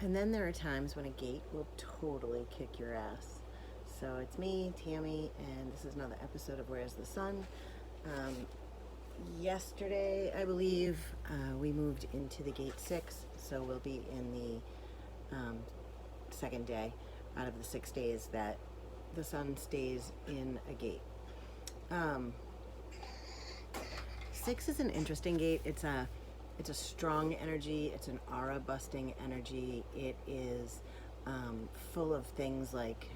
And then there are times when a gate will totally kick your ass. So it's me, Tammy, and this is another episode of Where's the Sun? Um, Yesterday, I believe, we moved into the gate 6, so we'll be in the second day out of the 6 days that the sun stays in a gate. Um, 6 is an interesting gate. It's a strong energy. It's an aura busting energy. It is full of things like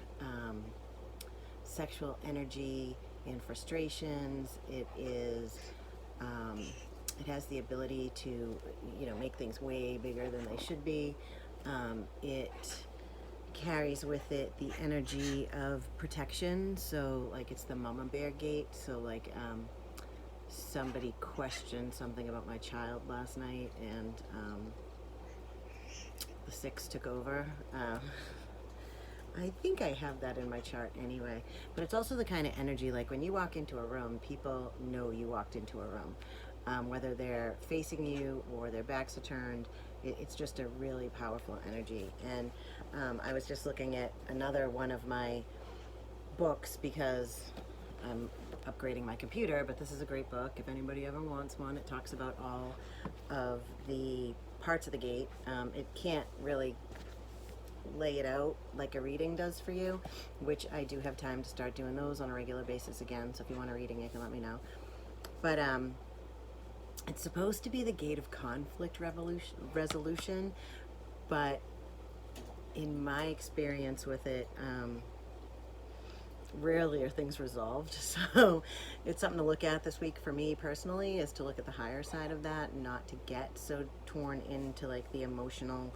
sexual energy and frustrations. It has the ability to, make things way bigger than they should be. It carries with it the energy of protection. So, like, it's the mama bear gate. So, like, somebody questioned something about my child last night, and the 6 took over. I think I have that in my chart anyway. But it's also the kind of energy, like when you walk into a room, people know you walked into a room. Whether they're facing you or their backs are turned, it's just a really powerful energy. And I was just looking at another one of my books because I'm upgrading my computer, but this is a great book if anybody ever wants one. It talks about all of the parts of the gate. It can't really lay it out like a reading does for you, which I do have time to start doing those on a regular basis again. So if you want a reading, you can let me know. But it's supposed to be the gate of conflict resolution, but in my experience with it, rarely are things resolved. So it's something to look at this week for me personally, is to look at the higher side of that, not to get so torn into like the emotional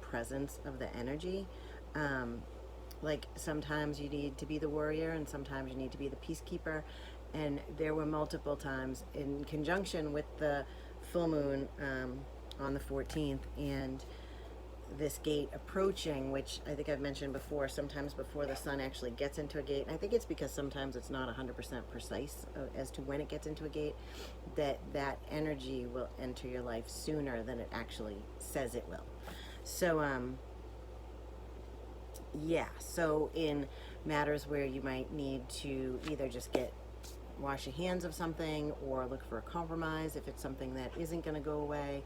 presence of the energy. Like sometimes you need to be the warrior and sometimes you need to be the peacekeeper. And there were multiple times in conjunction with the full moon on the 14th and this gate approaching, which I think I've mentioned before, sometimes before the sun actually gets into a gate. And I think it's because sometimes it's not 100% precise as to when it gets into a gate, that energy will enter your life sooner than it actually says it will. So, so in matters where you might need to either just wash your hands of something or look for a compromise if it's something that isn't going to go away,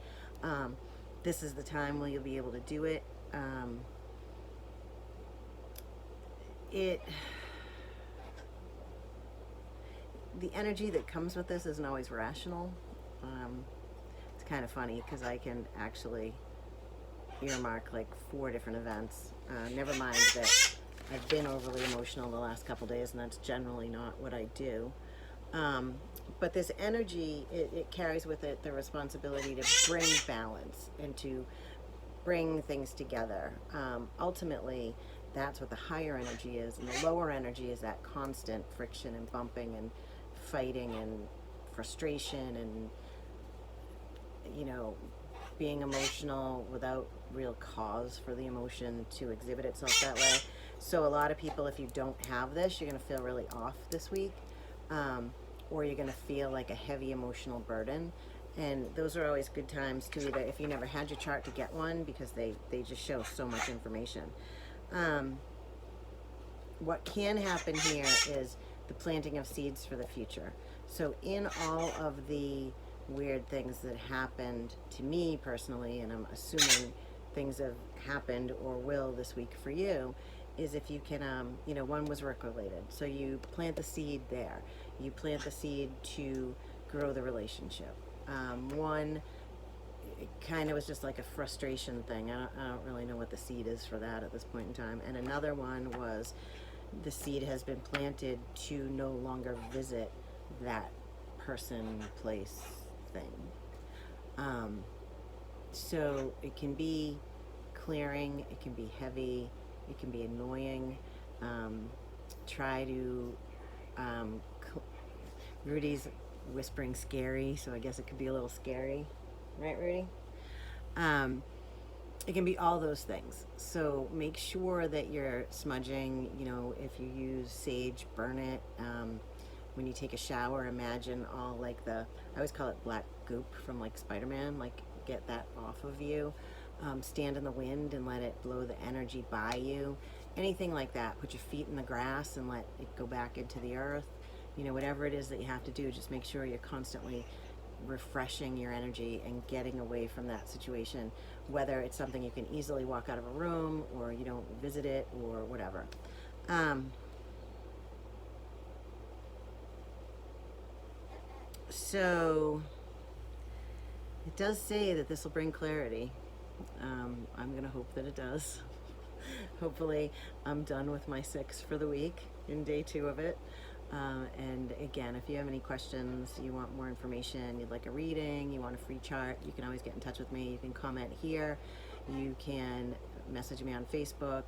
this is the time where you'll be able to do it. The energy that comes with this isn't always rational. It's kind of funny because I can actually earmark like 4 different events. Never mind that I've been overly emotional the last couple days, and that's generally not what I do. But this energy, it carries with it the responsibility to bring balance and to bring things together. Ultimately, that's what the higher energy is, and the lower energy is that constant friction and bumping and fighting and frustration and, being emotional without real cause for the emotion to exhibit itself that way. So a lot of people, if you don't have this, you're going to feel really off this week. Or you're going to feel like a heavy emotional burden. And those are always good times to either, if you never had your chart, to get one because they just show so much information. What can happen here is the planting of seeds for the future. So in all of the weird things that happened to me personally, and I'm assuming things have happened or will this week for you, is if you can, one was work related. So you plant the seed there. You plant the seed to grow the relationship. One, it kind of was just like a frustration thing. I don't really know what the seed is for that at this point in time. And another one was the seed has been planted to no longer visit that person, place, thing. So it can be clearing, it can be heavy, it can be annoying. Try to, Rudy's whispering scary, so I guess it could be a little scary. Right, Rudy? It can be all those things. So make sure that you're smudging, if you use sage, burn it. When you take a shower, imagine all like I always call it black goop from like Spider-Man, like get that off of you. stand in the wind and let it blow the energy by you. Anything like that. Put your feet in the grass and let it go back into the earth. You know, whatever it is that you have to do, just make sure you're constantly refreshing your energy and getting away from that situation, whether it's something you can easily walk out of a room or you don't visit it or whatever. So it does say that this will bring clarity. I'm going to hope that it does. Hopefully I'm done with my 6 for the week in day 2 of it. And again, if you have any questions, you want more information, you'd like a reading, you want a free chart, you can always get in touch with me. You can comment here. You can message me on Facebook.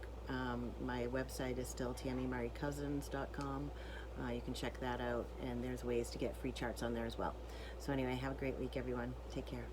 My website is still tammymurraycousins.com. You can check that out, and there's ways to get free charts on there as well. So anyway, have a great week, everyone. Take care.